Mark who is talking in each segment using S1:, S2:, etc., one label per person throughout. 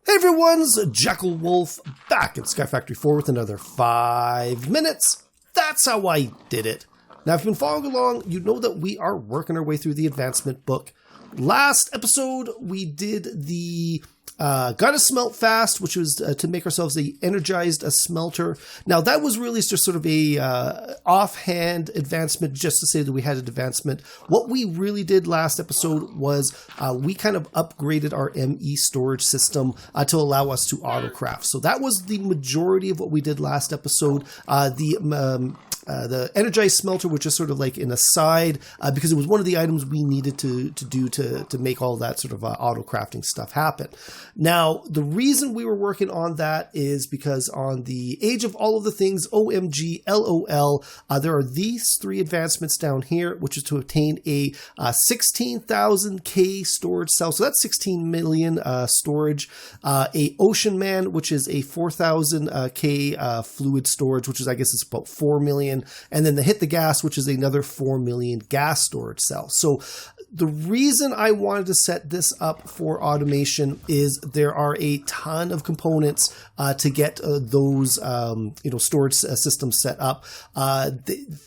S1: Hey everyone's JackelWolf back in Sky Factory 4 with another 5 minutes. That's how I did it. Now, if you've been following along, you know that we are working our way through the advancement book. Last episode, we did the Gotta Smelt Fast, which was to make ourselves a energized smelter. Now, that was really just sort of a offhand advancement, just to say that we had an advancement. What we really did last episode was we kind of upgraded our ME storage system to allow us to autocraft. So that was the majority of what we did last episode. The energized smelter was just sort of like an aside because it was one of the items we needed to do to make all that sort of auto crafting stuff happen. Now, the reason we were working on that is because on the Age of All of the Things, OMG, LOL, there are these 3 advancements down here, which is to obtain a 16,000K storage cell. So that's 16 million storage. A Ocean Man, which is a 4,000K fluid storage, which is, I guess, it's about 4 million. And then the Hit the Gas, which is another 4 million gas storage cell. So the reason I wanted to set this up for automation is there are a ton of components to get those storage systems set up.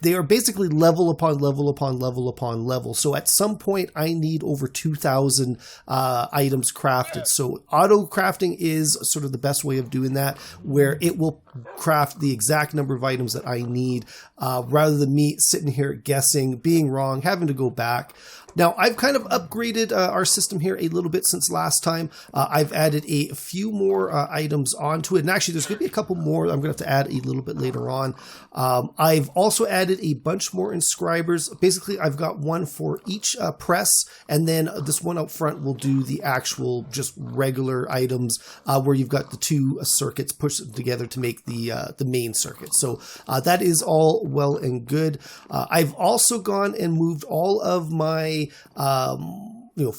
S1: They are basically level upon level upon level upon level. So at some point, I need over 2,000 items crafted. So auto crafting is sort of the best way of doing that, where it will craft the exact number of items that I need, rather than me sitting here guessing, being wrong, having to go back. Now, I've kind of upgraded our system here a little bit since last time. I've added a few more items onto it. And actually, there's going to be a couple more I'm going to have to add a little bit later on. I've also added a bunch more inscribers. Basically, I've got one for each press. And then this one up front will do the actual just regular items where you've got the 2 circuits pushed together to make the main circuit. So that is all well and good. I've also gone and moved all of my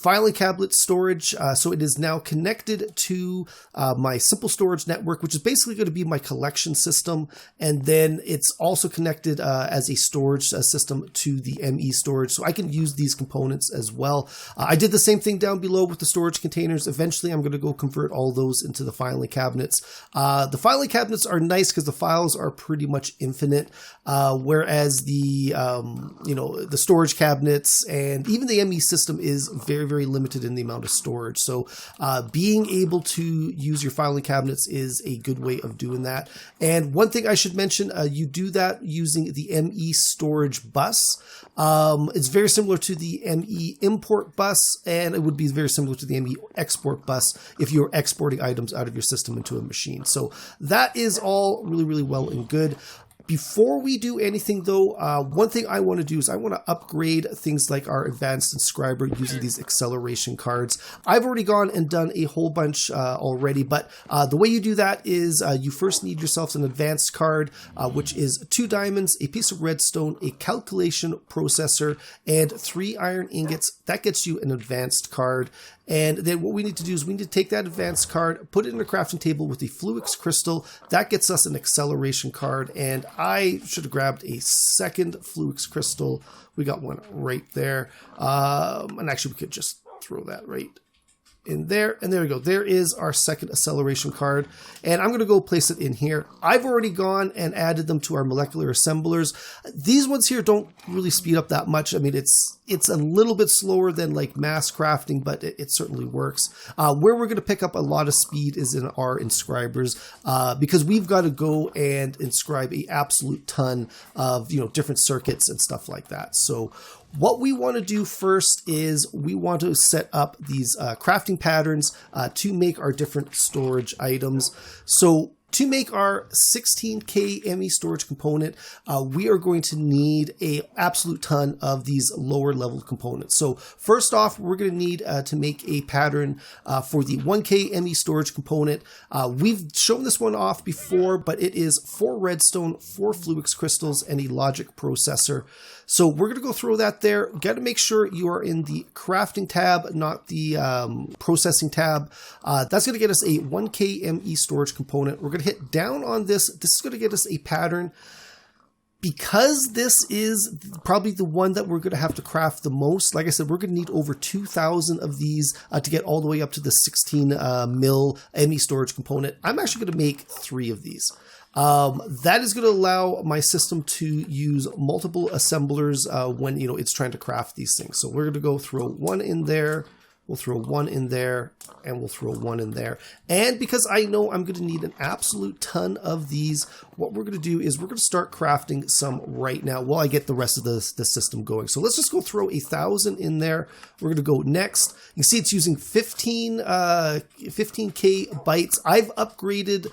S1: filing cabinet storage. So it is now connected to my simple storage network, which is basically going to be my collection system. And then it's also connected as a storage system to the ME storage. So I can use these components as well. I did the same thing down below with the storage containers. Eventually, I'm going to go convert all those into the filing cabinets. The filing cabinets are nice because the files are pretty much infinite, whereas the storage cabinets and even the ME system is very, very limited in the amount of storage. So being able to use your filing cabinets is a good way of doing that. And one thing I should mention, you do that using the ME storage bus. It's very similar to the ME import bus, and it would be very similar to the ME export bus if you're exporting items out of your system into a machine. So that is all really, really well and good. Before we do anything, though, one thing I want to do is I want to upgrade things like our advanced inscriber using these acceleration cards. I've already gone and done a whole bunch already, but the way you do that is you first need yourself an advanced card, which is 2 diamonds, a piece of redstone, a calculation processor, and 3 iron ingots. That gets you an advanced card. And then what we need to do is we need to take that advanced card, put it in a crafting table with a Fluix crystal. That gets us an acceleration card. And I should have grabbed a second Fluix crystal. We got one right there. And actually, we could just throw that right in there. And there we go. There is our second acceleration card. And I'm going to go place it in here. I've already gone and added them to our molecular assemblers. These ones here don't really speed up that much. I mean, it's a little bit slower than like mass crafting, but it certainly works. Where we're going to pick up a lot of speed is in our inscribers, because we've got to go and inscribe a absolute ton of, different circuits and stuff like that. So what we want to do first is we want to set up these crafting patterns to make our different storage items. So to make our 16K ME storage component, we are going to need an absolute ton of these lower level components. So first off, we're going to need to make a pattern for the 1K ME storage component. We've shown this one off before, but it is 4 redstone, 4 Fluix crystals, and a logic processor. So we're going to go throw that there. Got to make sure you are in the crafting tab, not the processing tab. That's going to get us a 1K ME storage component. We're going to hit down on this. This is going to get us a pattern. Because this is probably the one that we're going to have to craft the most, like I said, we're going to need over 2,000 of these to get all the way up to the 16 mil ME storage component. I'm actually going to make 3 of these. That is going to allow my system to use multiple assemblers when it's trying to craft these things. So we're going to go throw 1 in there. We'll throw 1 in there, and we'll throw 1 in there. And because I know I'm going to need an absolute ton of these, what we're going to do is we're going to start crafting some right now while I get the rest of the system going. So let's just go throw 1,000 in there. We're going to go next. You can see it's using 15K bytes. I've upgraded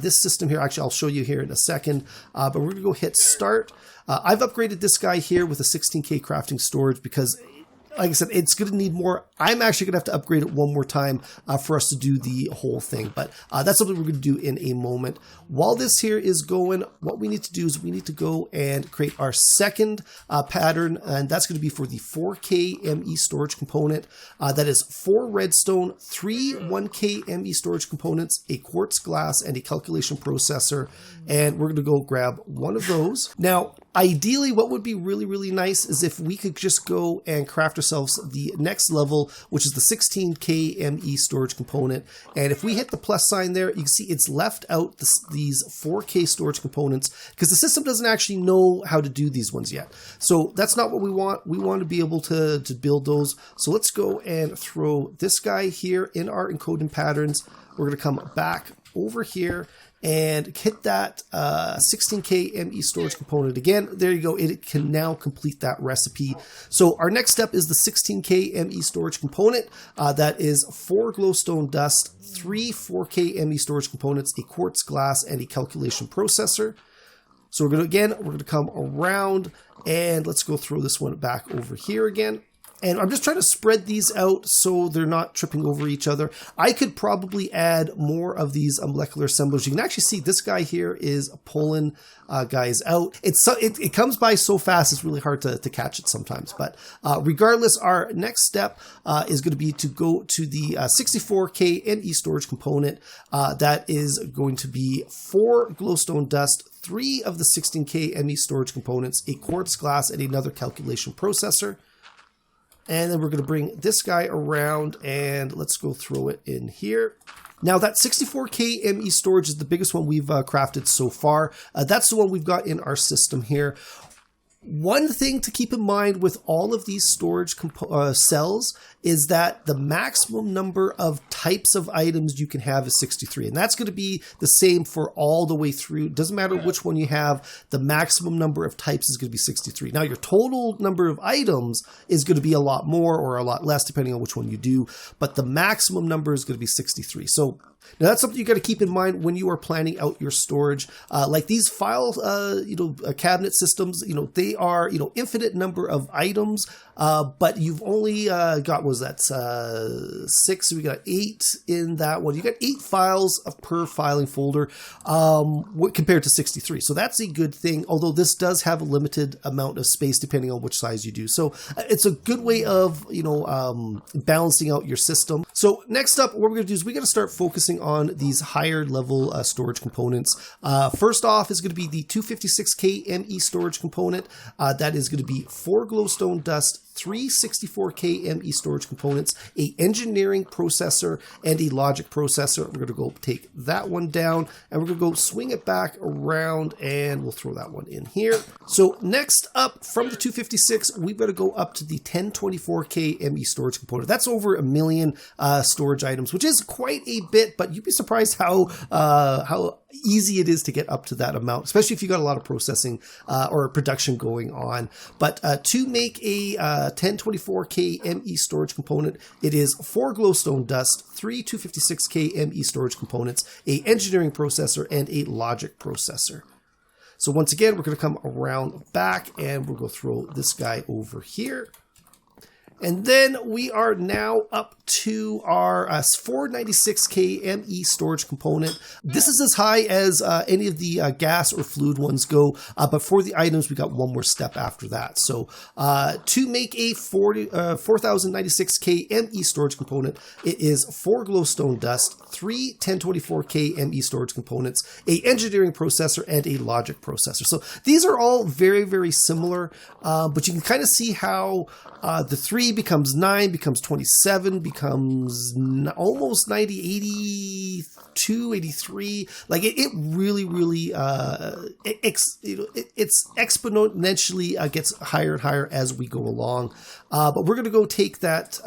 S1: this system here. Actually, I'll show you here in a second, but we're going to go hit start. I've upgraded this guy here with a 16K crafting storage because, like I said, it's going to need more. I'm actually going to have to upgrade it one more time for us to do the whole thing. But that's something we're going to do in a moment. While this here is going, what we need to do is we need to go and create our second pattern. And that's going to be for the 4K ME storage component. That is 4 redstone, 3 1K ME storage components, a quartz glass, and a calculation processor. And we're going to go grab one of those. Now, ideally, what would be really, really nice is if we could just go and craft ourselves the next level, which is the 16K ME storage component. And if we hit the plus sign there, you can see it's left out these 4K storage components because the system doesn't actually know how to do these ones yet. So that's not what we want. We want to be able to build those. So let's go and throw this guy here in our encoding patterns. We're going to come back over here and hit that 16K ME storage component again. There you go. It can now complete that recipe. So our next step is the 16K ME storage component. That is 4 glowstone dust, 3 4K ME storage components, a quartz glass, and a calculation processor. So we're going to come around and let's go throw this one back over here again. And I'm just trying to spread these out so they're not tripping over each other. I could probably add more of these molecular assemblers. You can actually see this guy here is pulling guys out. It comes by so fast, it's really hard to catch it sometimes. But regardless, our next step is going to be to go to the 64K ME storage component. That is going to be 4 glowstone dust, 3 of the 16K ME storage components, a quartz glass, and another calculation processor. And then we're going to bring this guy around and let's go throw it in here. Now that 64K ME storage is the biggest one we've crafted so far. That's the one we've got in our system here. One thing to keep in mind with all of these storage cells is that the maximum number of types of items you can have is 63. And that's going to be the same for all the way through. It doesn't matter which one you have. The maximum number of types is going to be 63. Now, your total number of items is going to be a lot more or a lot less, depending on which one you do. But the maximum number is going to be 63. So now that's something you got to keep in mind when you are planning out your storage. Like these file, cabinet systems, they are, infinite number of items, but you've only got, what was that, 6? So we got 8 in that one. You got 8 files per filing folder compared to 63. So that's a good thing, although this does have a limited amount of space depending on which size you do. So it's a good way of, balancing out your system. So next up, what we're going to do is we got to start focusing on these higher level storage components. First off is going to be the 256K ME storage component. That is going to be 4 glowstone dust, 3 64K ME storage components, a engineering processor, and a logic processor. We're going to go take that one down, and we're going to go swing it back around, and we'll throw that one in here. So next up from the 256, we've got to go up to the 1024K ME storage component. That's over 1 million storage items, which is quite a bit, but you'd be surprised how easy it is to get up to that amount, especially if you got a lot of processing or production going on. But to make a 1024K ME storage component, it is 4 glowstone dust, 3 256K ME storage components, a engineering processor, and a logic processor. So once again, we're going to come around back and we'll go throw this guy over here. And then we are now up to our 496K ME storage component. This is as high as any of the gas or fluid ones go, but for the items, we got one more step after that. So to make a 4096K ME storage component, it is 4 glowstone dust, 3 1024K ME storage components, a engineering processor, and a logic processor. So these are all very, very similar, but you can kind of see how the 3 becomes 9, becomes 27, becomes almost 90, 82, 83. Like it really, really, it's exponentially gets higher and higher as we go along. But we're going to go take that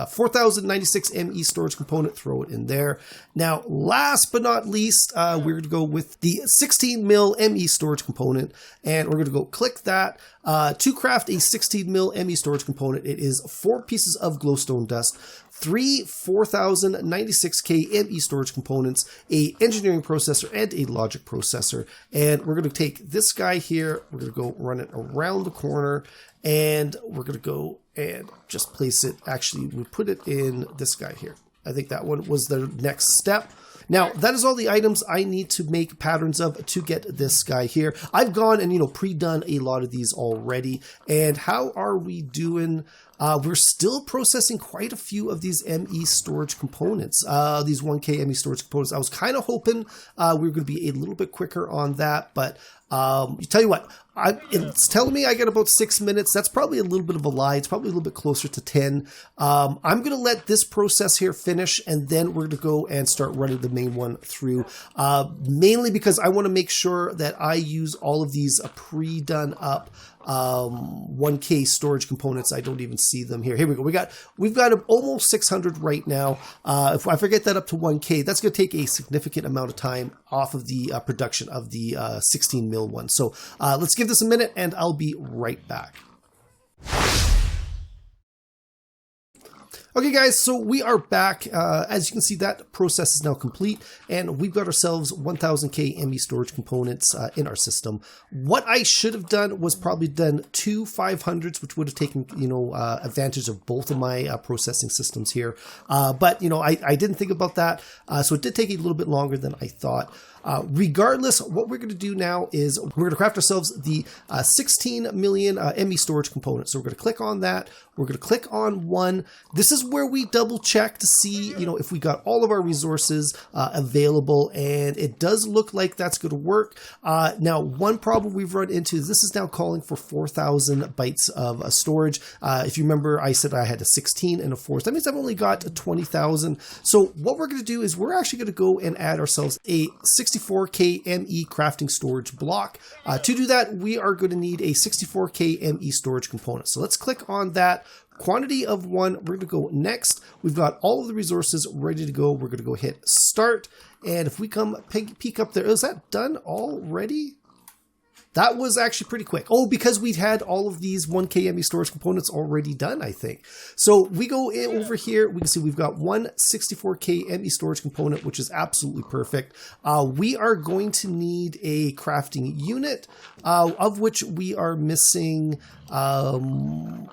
S1: 4096 ME storage component, throw it in there. Now, last but not least, we're going to go with the 16 mil ME storage component, and we're going to go click that. To craft a 16 mil ME storage component, it is 4 pieces of glowstone dust, 3 4096K ME storage components, a engineering processor, and a logic processor. And we're going to take this guy here, we're going to go run it around the corner, and we're going to go and just place it. Actually, we put it in this guy here. I think that one was the next step. Now, that is all the items I need to make patterns of to get this guy here. I've gone and, pre-done a lot of these already. And how are we doing? We're still processing quite a few of these ME storage components, these 1K ME storage components. I was kind of hoping we were going to be a little bit quicker on that, but you tell you what, it's telling me I got about 6 minutes. That's probably a little bit of a lie. It's probably a little bit closer to 10. I'm going to let this process here finish, and then we're going to go and start running the main one through, mainly because I want to make sure that I use all of these pre-done up 1K storage components. I don't even see them here. Here we go. We've got almost 600 right now. If I forget that up to 1K, that's going to take a significant amount of time off of the production of the 16 mil one. So let's give this a minute, and I'll be right back. Okay, guys, so we are back. As you can see, that process is now complete, and we've got ourselves 1000K ME storage components in our system. What I should have done was probably done 2 500s, which would have taken, advantage of both of my processing systems here. But I didn't think about that, so it did take a little bit longer than I thought. Regardless, what we're going to do now is we're going to craft ourselves the 16 million ME storage component. So we're going to click on that. We're going to click on one. This is where we double check to see, if we got all of our resources available, and it does look like that's going to work. Now, one problem we've run into is this is now calling for 4,000 bytes of storage. If you remember, I said I had a 16 and a 4. So that means I've only got 20,000. So what we're going to do is we're actually going to go and add ourselves a 64K ME crafting storage block. To do that, we are going to need a 64K ME storage component. So let's click on that. Quantity of 1, we're going to go next. We've got all of the resources ready to go. We're going to go hit start. And if we come peek up there, is that done already? That was actually pretty quick. Oh, because we'd had all of these 1K ME storage components already done, I think. So we go in over here. We can see we've got one 64K ME storage component, which is absolutely perfect. We are going to need a crafting unit, of which we are missing a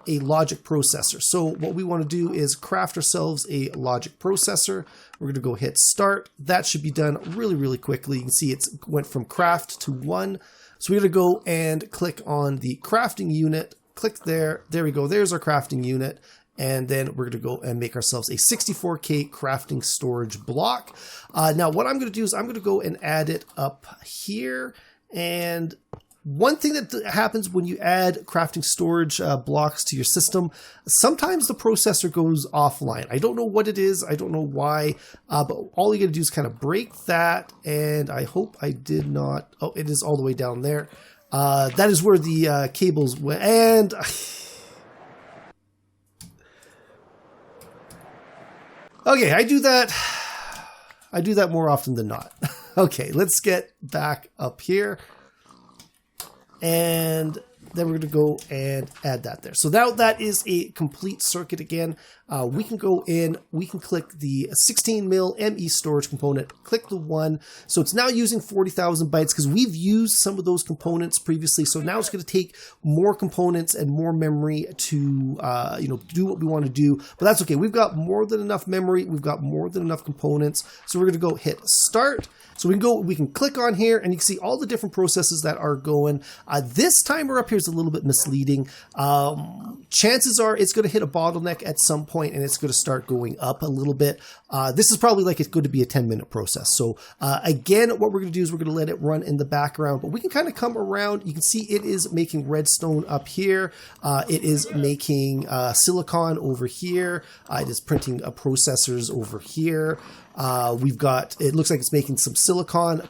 S1: logic processor. So what we want to do is craft ourselves a logic processor. We're going to go hit start. That should be done really, really quickly. You can see it went from craft to 1. So we're going to go and click on the crafting unit, click there, there we go, there's our crafting unit, and then we're going to go and make ourselves a 64K crafting storage block. Now what I'm going to do is I'm going to go and add it up here, and one thing that happens when you add crafting storage blocks to your system, sometimes the processor goes offline. I don't know what it is. I don't know why, but all you got to do is kind of break that. And I hope I did not. Oh, it is all the way down there. That is where the cables went. And okay, I do that more often than not. Okay, let's get back up here. And then we're going to go and add that there. So now that is a complete circuit again. We can go in, we can click the 16 mil ME storage component, click the 1. So it's now using 40,000 bytes because we've used some of those components previously. So now it's going to take more components and more memory to, do what we want to do. But that's okay. We've got more than enough memory. We've got more than enough components. So we're going to go hit start. So we can click on here and you can see all the different processes that are going. This timer up here is a little bit misleading. Chances are it's going to hit a bottleneck at some point and it's going to start going up a little bit. This is probably like it's going to be a 10-minute process. So again, what we're going to do is we're going to let it run in the background, but we can kind of come around. You can see it is making redstone up here. It is making silicon over here. It is printing processors over here. It looks like it's making some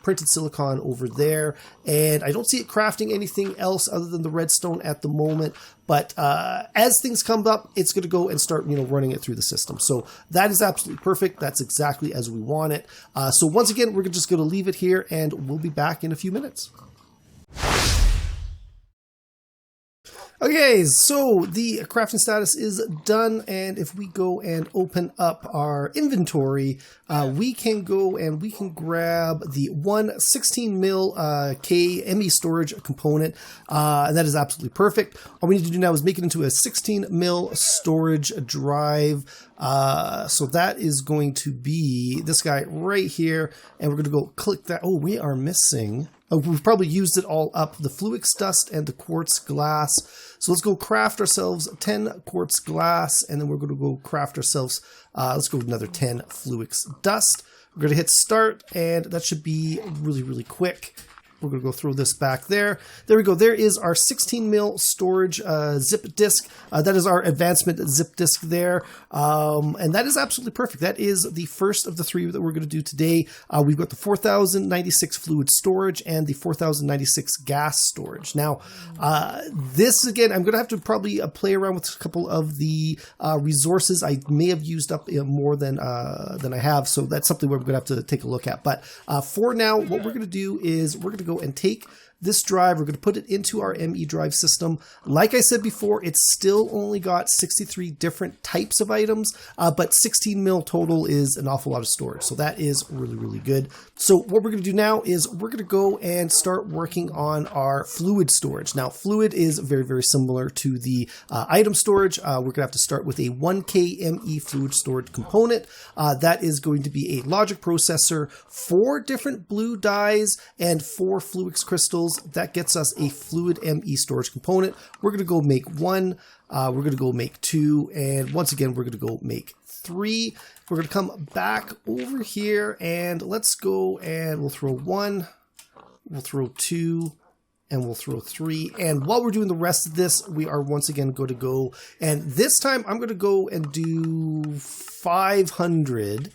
S1: printed silicon over there, and I don't see it crafting anything else other than the redstone at the moment. But as things come up, it's going to go and start, running it through the system. So that is absolutely perfect. That's exactly as we want it. So once again, we're just going to leave it here, and we'll be back in a few minutes. Okay, so the crafting status is done, and if we go and open up our inventory, we can go and we can grab the 16 mil K ME storage component, and that is absolutely perfect. All we need to do now is make it into a 16 mil storage drive. So that is going to be this guy right here, and we're going to go click that. Oh, we are missing. We've probably used it all up, the Fluix dust and the quartz glass. So let's go craft ourselves 10 quartz glass, and then we're going to go craft ourselves, let's go another 10 Fluix dust. We're going to hit start, and that should be really, really quick. We're going to go throw this back there. There we go. There is our 16 mil storage zip disk. That is our advancement zip disk there. And that is absolutely perfect. That is the first of the 3 that we're going to do today. We've got the 4096 fluid storage and the 4096 gas storage. Now, this again, I'm going to have to probably play around with a couple of the resources. I may have used up more than I have. So that's something we're going to have to take a look at. But for now, what we're going to do is we're going to go and take this drive. We're going to put it into our ME drive system. Like I said before, it's still only got 63 different types of items, but 16 mil total is an awful lot of storage. So that is really, really good. So what we're going to do now is we're going to go and start working on our fluid storage. Now, fluid is very, very similar to the item storage. We're going to have to start with a 1K ME fluid storage component. That is going to be a logic processor, 4 different blue dyes, and 4 Fluix crystals. That gets us a fluid ME storage component. We're going to go make 1. We're going to go make 2. And once again, we're going to go make 3. We're going to come back over here and let's go and we'll throw 1. We'll throw 2. And we'll throw 3. And while we're doing the rest of this, we are once again going to go. And this time I'm going to go and do 500.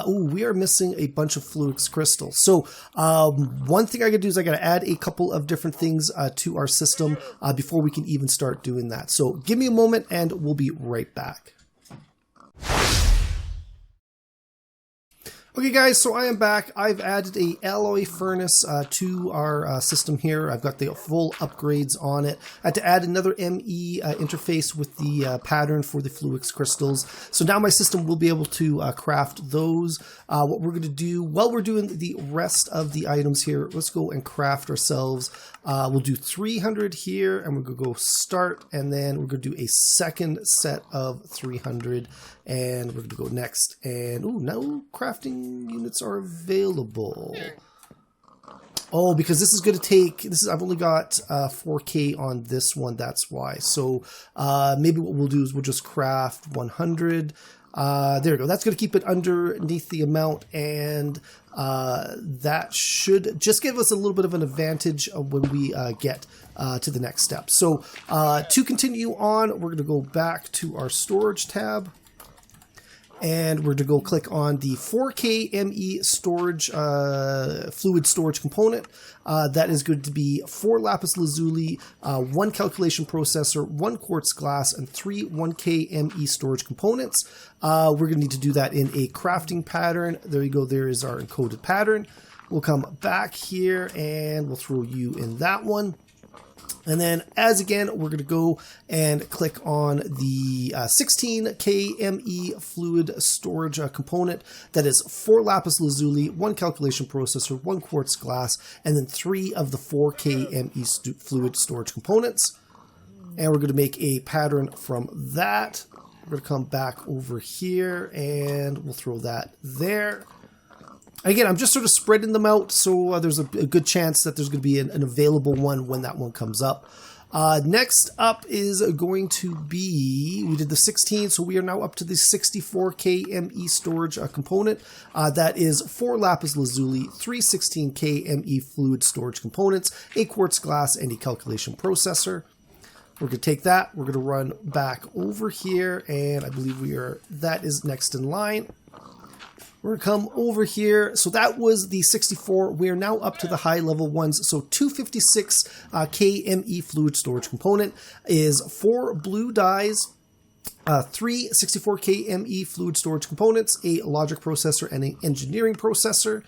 S1: We are missing a bunch of Fluix crystals. So one thing I gotta do is I gotta add a couple of different things to our system before we can even start doing that. So give me a moment and we'll be right back. Okay guys, so I am back. I've added a alloy furnace to our system here. I've got the full upgrades on it. I had to add another ME interface with the pattern for the Fluix crystals. So now my system will be able to craft those. What we're going to do while we're doing the rest of the items here, let's go and craft ourselves. We'll do 300 here and we're going to go start, and then we're going to do a second set of 300. And we're going to go next. And, no crafting units are available. Oh, because this is going to take, I've only got 4K on this one, that's why. So maybe what we'll do is we'll just craft 100. There we go. That's going to keep it underneath the amount, and that should just give us a little bit of an advantage when we get to the next step. So to continue on, we're going to go back to our storage tab. And we're going to go click on the 4K ME storage, fluid storage component. That is going to be 4 lapis lazuli, 1 calculation processor, 1 quartz glass, and 3 1K ME storage components. We're going to need to do that in a crafting pattern. There you go. There is our encoded pattern. We'll come back here and we'll throw you in that one. And then as again, we're going to go and click on the 16K ME fluid storage component. That is 4 lapis lazuli, 1 calculation processor, 1 quartz glass, and then 3 of the 4K ME fluid storage components. And we're going to make a pattern from that. We're going to come back over here and we'll throw that there. Again, I'm just sort of spreading them out, so there's a good chance that there's going to be an available one when that one comes up. Next up is going to be, we did the 16, so we are now up to the 64K ME storage component. That is 4 lapis lazuli, 3 16K ME fluid storage components, a quartz glass, and a calculation processor. We're going to take that, we're going to run back over here, and I believe that is next in line. We're going to come over here. So that was the 64. We are now up to the high level ones. So 256 KME fluid storage component is 4 blue dyes, 3 64K ME fluid storage components, a logic processor, and an engineering processor.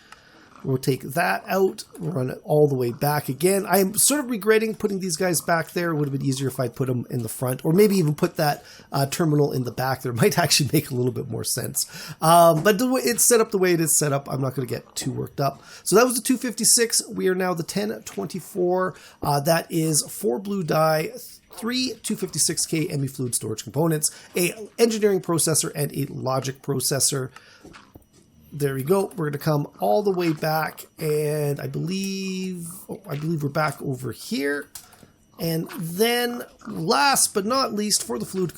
S1: We'll take that out, we'll run it all the way back again. I'm sort of regretting putting these guys back there. It would have been easier if I'd put them in the front, or maybe even put that terminal in the back there. It might actually make a little bit more sense. But the way it's set up, the way it is set up, I'm not going to get too worked up. So that was the 256. We are now the 1024. That is 4 blue dye, 3 256K ME fluid storage components, a engineering processor, and a logic processor. There we go. We're going to come all the way back, and I believe we're back over here. And then last but not least, for the fluid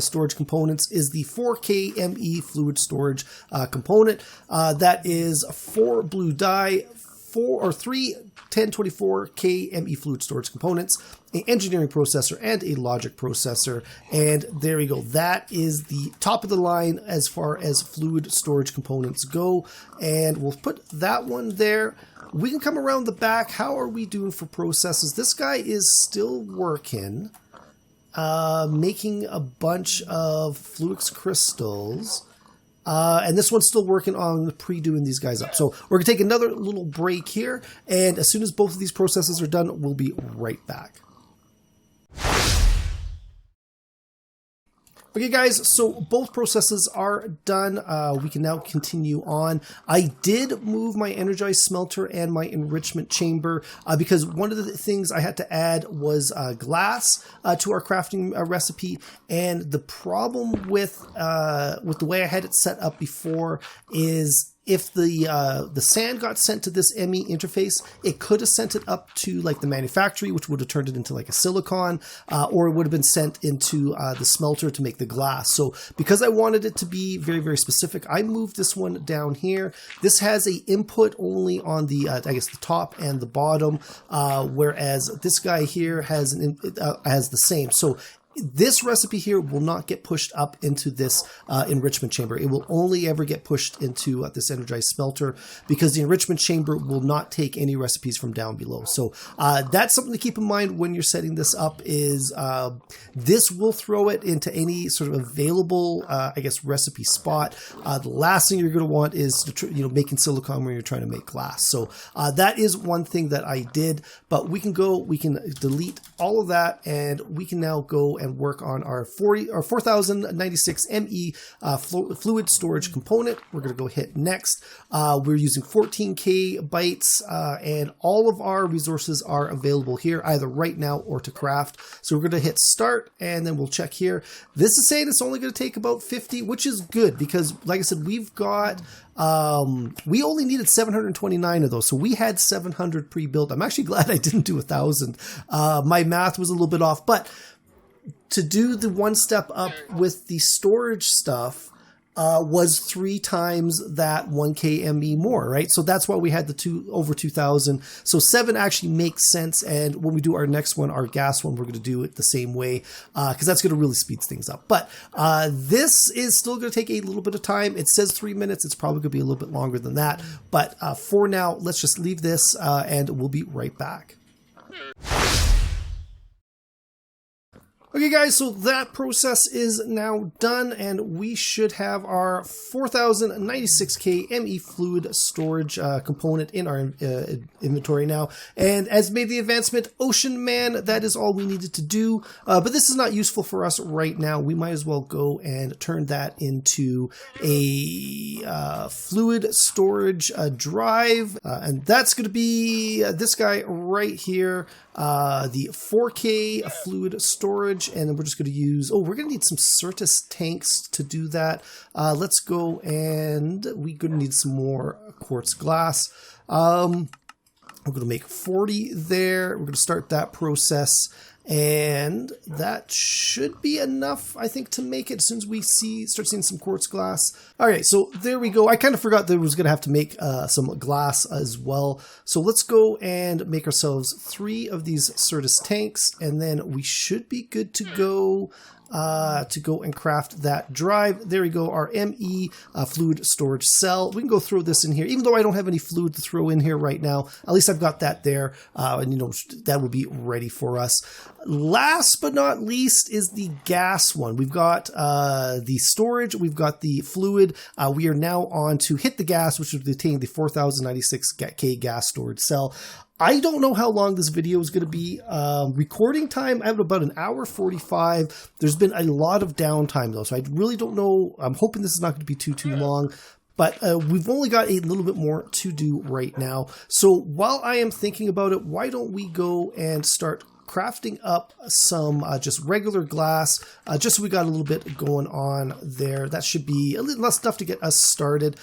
S1: storage components, is the 4K ME fluid storage component. That is 4 blue dye, 3 1024K ME fluid storage components, an engineering processor, and a logic processor. And there we go. That is the top of the line as far as fluid storage components go. And we'll put that one there. We can come around the back. How are we doing for processes? This guy is still working, making a bunch of fluix crystals. And this one's still working on pre-doing these guys up. So we're going to take another little break here. And as soon as both of these processes are done, we'll be right back. Okay, guys, so both processes are done. We can now continue on. I did move my energized smelter and my enrichment chamber because one of the things I had to add was glass to our crafting recipe. And the problem with the way I had it set up before is if the sand got sent to this ME interface, it could have sent it up to like the manufactory, which would have turned it into like a silicon, or it would have been sent into the smelter to make the glass. So because I wanted it to be very, very specific, I moved this one down here. This has a input only on the, I guess the top and the bottom, whereas this guy here has has the same. So this recipe here will not get pushed up into this enrichment chamber. It will only ever get pushed into this energized smelter because the enrichment chamber will not take any recipes from down below. So that's something to keep in mind when you're setting this up is this will throw it into any sort of available, I guess, recipe spot. The last thing you're going to want is making silicon when you're trying to make glass. So that is one thing that I did, but we can delete all of that and we can now go and work on our 4096 ME fluid storage component. We're going to go hit next. We're using 14K bytes and all of our resources are available here either right now or to craft. So we're going to hit start and then we'll check here. This is saying it's only going to take about 50, which is good because like I said, we've got we only needed 729 of those. So we had 700 pre-built. I'm actually glad I didn't do 1,000. My math was a little bit off, but to do the one step up with the storage stuff was 3 times that 1K ME more, right? So that's why we had the over 2,000. So 7 actually makes sense. And when we do our next one, our gas one, we're going to do it the same way because that's going to really speed things up. But this is still going to take a little bit of time. It says 3 minutes. It's probably going to be a little bit longer than that. But for now, let's just leave this and we'll be right back. Okay guys, so that process is now done and we should have our 4096K ME fluid storage component in our inventory now. And as made the advancement Ocean Man, that is all we needed to do. But this is not useful for us right now. We might as well go and turn that into a fluid storage drive. And that's going to be this guy right here. The 4K fluid storage, and then we're just going to use, we're going to need some Certus tanks to do that. Let's go, and we're going to need some more quartz glass. We're going to make 40 there. We're going to start that process, and that should be enough, I think, to make it as soon as we start seeing some quartz glass. All right, so there we go. I kind of forgot that I was going to have to make some glass as well. So let's go and make ourselves 3 of these Certus tanks, and then we should be good to go and craft that drive. There we go, our ME fluid storage cell. We can go throw this in here, even though I don't have any fluid to throw in here right now. At least I've got that there, and you know, that will be ready for us. Last but not least is the gas one. We've got the storage, we've got the fluid. We are now on to hit the gas, which would contain the 4096K gas storage cell. I don't know how long this video is going to be. Recording time, I have about an hour 45. There's been a lot of downtime though, so I really don't know. I'm hoping this is not going to be too long. But we've only got a little bit more to do right now. So while I am thinking about it, why don't we go and start crafting up some just regular glass, just so we got a little bit going on there. That should be a little less enough to get us started.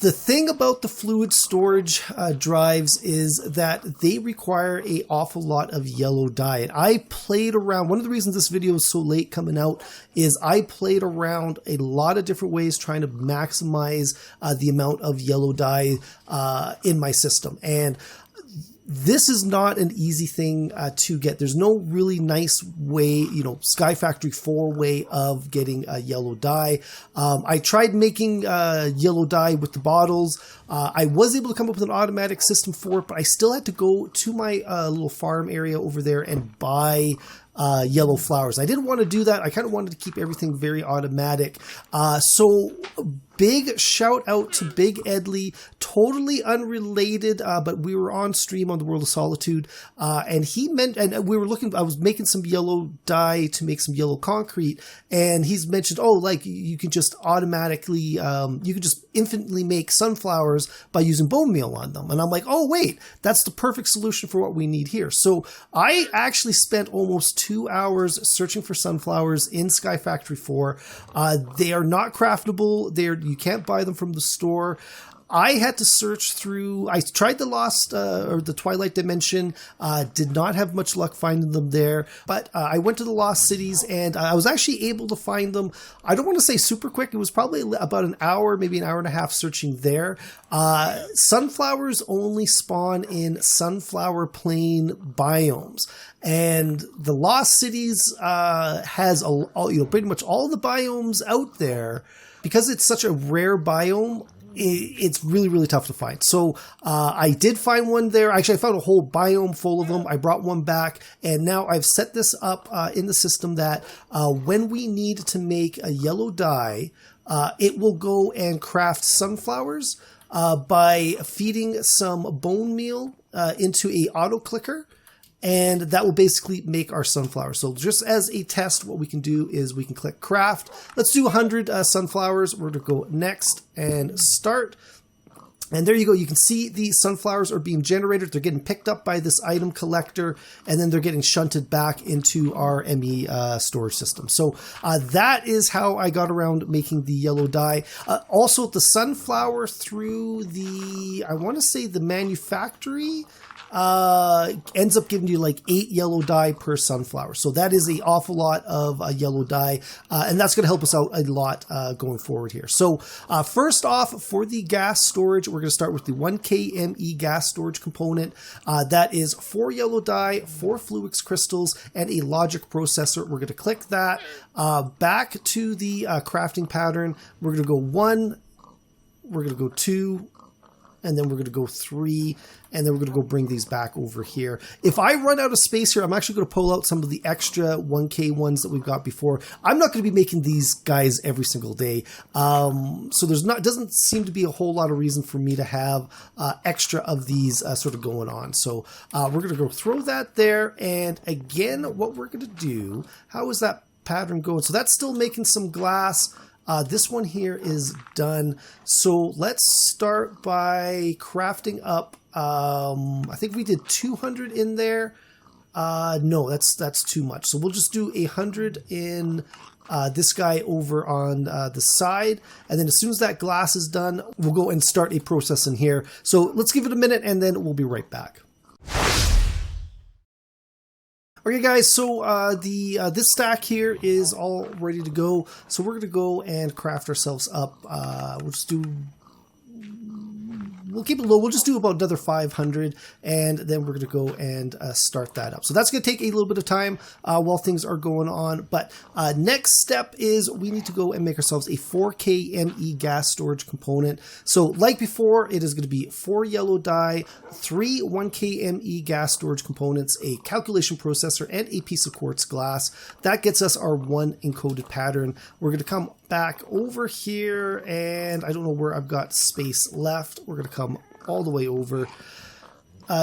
S1: The thing about the fluid storage drives is that they require an awful lot of yellow dye. And I played around, one of the reasons this video is so late coming out is I played around a lot of different ways trying to maximize the amount of yellow dye in my system. And this is not an easy thing to get. There's no really nice way, you know, Sky Factory 4 way of getting yellow dye. I tried making yellow dye with the bottles. I was able to come up with an automatic system for it, but I still had to go to my little farm area over there and buy yellow flowers. I didn't want to do that. I kind of wanted to keep everything very automatic. So big shout out to Big Edley, totally unrelated, but we were on stream on the World of Solitude, and he meant, and we were looking, I was making some yellow dye to make some yellow concrete, and he's mentioned, oh, like you can just automatically, you can just infinitely make sunflowers by using bone meal on them. And I'm like, oh wait, that's the perfect solution for what we need here. So I actually spent almost 2 hours searching for sunflowers in Sky Factory 4. They are not craftable. You can't buy them from the store. I had to search through, I tried the Lost, or the Twilight Dimension, did not have much luck finding them there, but I went to the Lost Cities and I was actually able to find them. I don't want to say super quick, it was probably about an hour, maybe an hour and a half searching there. Sunflowers only spawn in sunflower plain biomes. And the Lost Cities has pretty much all the biomes out there. Because it's such a rare biome, it's really, really tough to find. So I did find one there. Actually, I found a whole biome full of them. I brought one back, and now I've set this up in the system that when we need to make a yellow dye, it will go and craft sunflowers by feeding some bone meal into a auto clicker. And that will basically make our sunflowers. So just as a test, what we can do is we can click craft. Let's do 100 sunflowers. We're going to go next and start. And there you go. You can see the sunflowers are being generated. They're getting picked up by this item collector, and then they're getting shunted back into our ME storage system. So that is how I got around making the yellow dye. Also, the sunflower through the, I want to say the manufactory, ends up giving you like 8 yellow dye per sunflower. So that is an awful lot of yellow dye, and that's going to help us out a lot going forward here. So first off, for the gas storage, we're going to start with the 1K ME gas storage component. That is 4 yellow dye, 4 Fluix crystals, and a logic processor. We're going to click that. Back to the crafting pattern, we're going to go 1, we're going to go 2, and then we're going to go 3, and then we're going to go bring these back over here. If I run out of space here, I'm actually going to pull out some of the extra 1K ones that we've got before. I'm not going to be making these guys every single day, so doesn't seem to be a whole lot of reason for me to have extra of these sort of going on. So we're going to go throw that there, and again, what we're going to do, how is that pattern going? So that's still making some glass. This one here is done. So let's start by crafting up. I think we did 200 in there. No, that's too much. So we'll just do 100 in this guy over on the side. And then as soon as that glass is done, we'll go and start a process in here. So let's give it a minute and then we'll be right back. Okay guys, so this stack here is all ready to go. So we're gonna go and craft ourselves up. We'll keep it low. We'll just do about another 500, and then we're going to go and start that up. So that's going to take a little bit of time while things are going on. But next step is we need to go and make ourselves a 4K ME gas storage component. So like before, it is going to be 4 yellow dye, 3 1K ME gas storage components, a calculation processor, and a piece of quartz glass. That gets us our 1 encoded pattern. We're going to come back over here, and I don't know where I've got space left. We're going to come all the way over.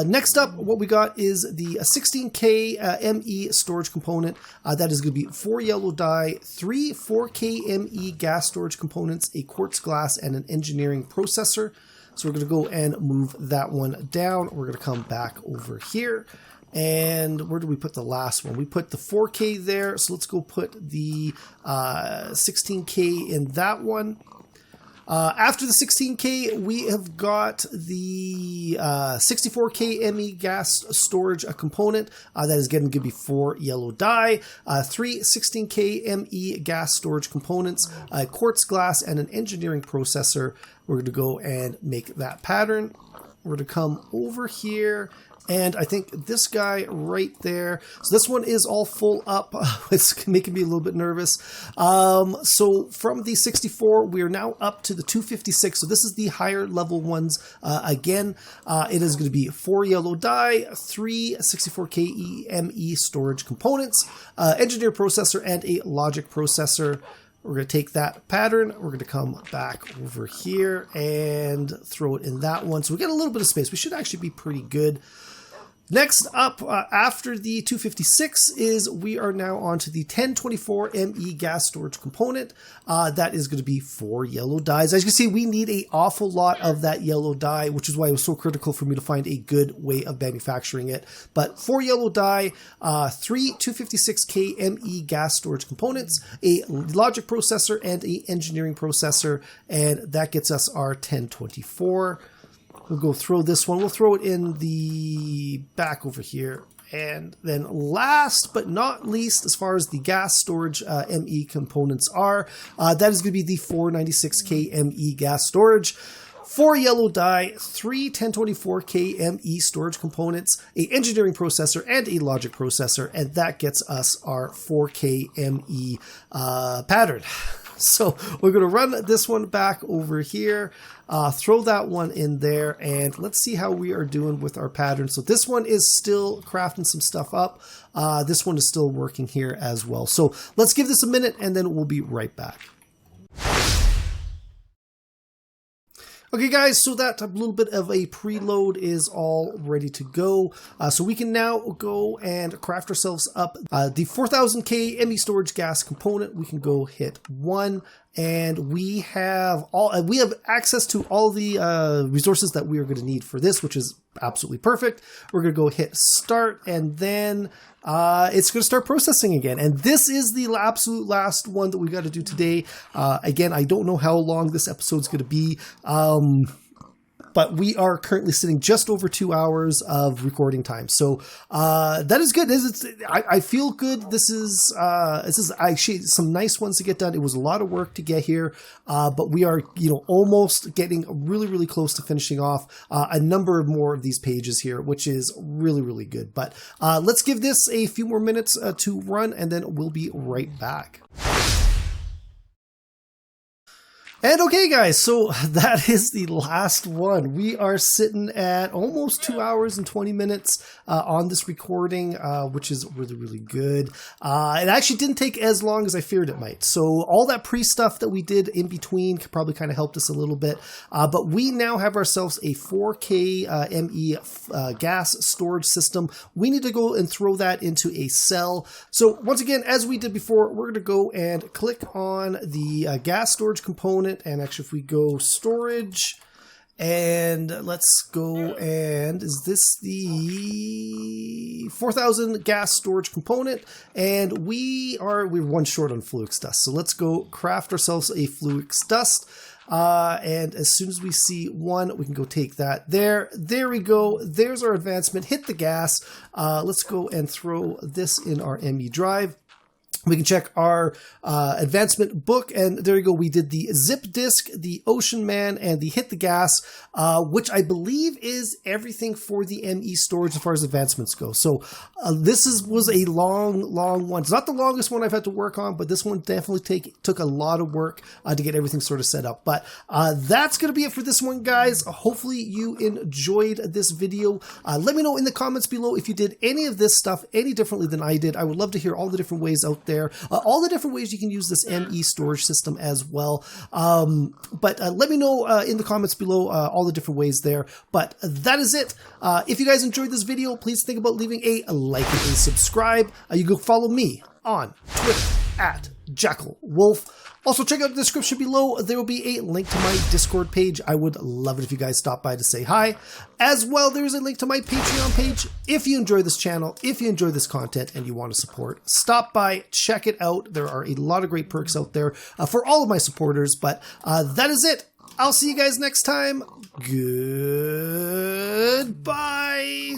S1: Next up, what we got is the 16K ME storage component. That is going to be 4 yellow dye, 3 4K ME gas storage components, a quartz glass, and an engineering processor. So we're going to go and move that one down. We're going to come back over here. And where do we put the last one? We put the 4K there. So let's go put the 16K in that one. After the 16K, we have got the 64K ME gas storage component. That is going to be 4 yellow dye, 3 16K ME gas storage components, a quartz glass, and an engineering processor. We're going to go and make that pattern. We're going to come over here. And I think this guy right there, so this one is all full up. It's making me a little bit nervous. So from the 64, we are now up to the 256. So this is the higher level ones. Again, it is going to be 4 yellow dye, 3 64K ME storage components, engineer processor, and a logic processor. We're going to take that pattern, we're going to come back over here and throw it in that one. So we get a little bit of space. We should actually be pretty good. Next up, after the 256 is we are now on to the 1024 ME gas storage component. That is going to be 4 yellow dyes. As you can see, we need an awful lot of that yellow dye, which is why it was so critical for me to find a good way of manufacturing it. But 4 yellow dye, 3 256K ME gas storage components, a logic processor, and a engineering processor, and that gets us our 1024. We'll go throw this one. We'll throw it in the back over here. And then last but not least, as far as the gas storage ME components are, that is going to be the 496K ME gas storage. 4 yellow dye, 3 1024K ME storage components, a engineering processor, and a logic processor. And that gets us our 4K ME pattern. So we're going to run this one back over here, throw that one in there, and let's see how we are doing with our pattern. So this one is still crafting some stuff up. This one is still working here as well. So let's give this a minute, and then we'll be right back. Okay guys, so that a little bit of a preload is all ready to go. So we can now go and craft ourselves up the 4000K ME storage gas component. We can go hit 1, and we have access to all the resources that we are going to need for this, which is absolutely perfect. We're going to go hit start, and then it's going to start processing again. And this is the absolute last one that we got to do today. Again, I don't know how long this episode's going to be. But we are currently sitting just over 2 hours of recording time. So that is good. I feel good. This is actually some nice ones to get done. It was a lot of work to get here, but we are almost getting really, really close to finishing off a number more of these pages here, which is really, really good. But let's give this a few more minutes to run, and then we'll be right back. And okay, guys, so that is the last one. We are sitting at almost 2 hours and 20 minutes on this recording, which is really, really good. It actually didn't take as long as I feared it might. So all that pre-stuff that we did in between probably kind of helped us a little bit. But we now have ourselves a 4K ME gas storage system. We need to go and throw that into a cell. So once again, as we did before, we're going to go and click on the gas storage component. And actually, if we go storage, and let's go, and is this the 4000 gas storage component? And we're one short on Fluix dust. So let's go craft ourselves a Fluix dust. And as soon as we see one, we can go take that there. There we go. There's our advancement. Hit the gas. Let's go and throw this in our ME drive. We can check our advancement book, and there you go. We did the zip disk, the Ocean Man, and the hit the gas, which I believe is everything for the ME storage as far as advancements go. So this was a long one. It's not the longest one I've had to work on, but this one definitely took a lot of work to get everything sort of set up. But that's going to be it for this one, guys. Hopefully you enjoyed this video. Let me know in the comments below if you did any of this stuff any differently than I did. I would love to hear all the different ways out there. All the different ways you can use this ME storage system as well. But let me know in the comments below all the different ways there. But that is it. If you guys enjoyed this video, please think about leaving a like and a subscribe. You can follow me on Twitter at JackelWolf. Also, check out the description below. There will be a link to my Discord page. I would love it if you guys stop by to say hi. As well, there's a link to my Patreon page. If you enjoy this channel, if you enjoy this content and you want to support, stop by, check it out. There are a lot of great perks out there for all of my supporters. But that is it. I'll see you guys next time. Goodbye.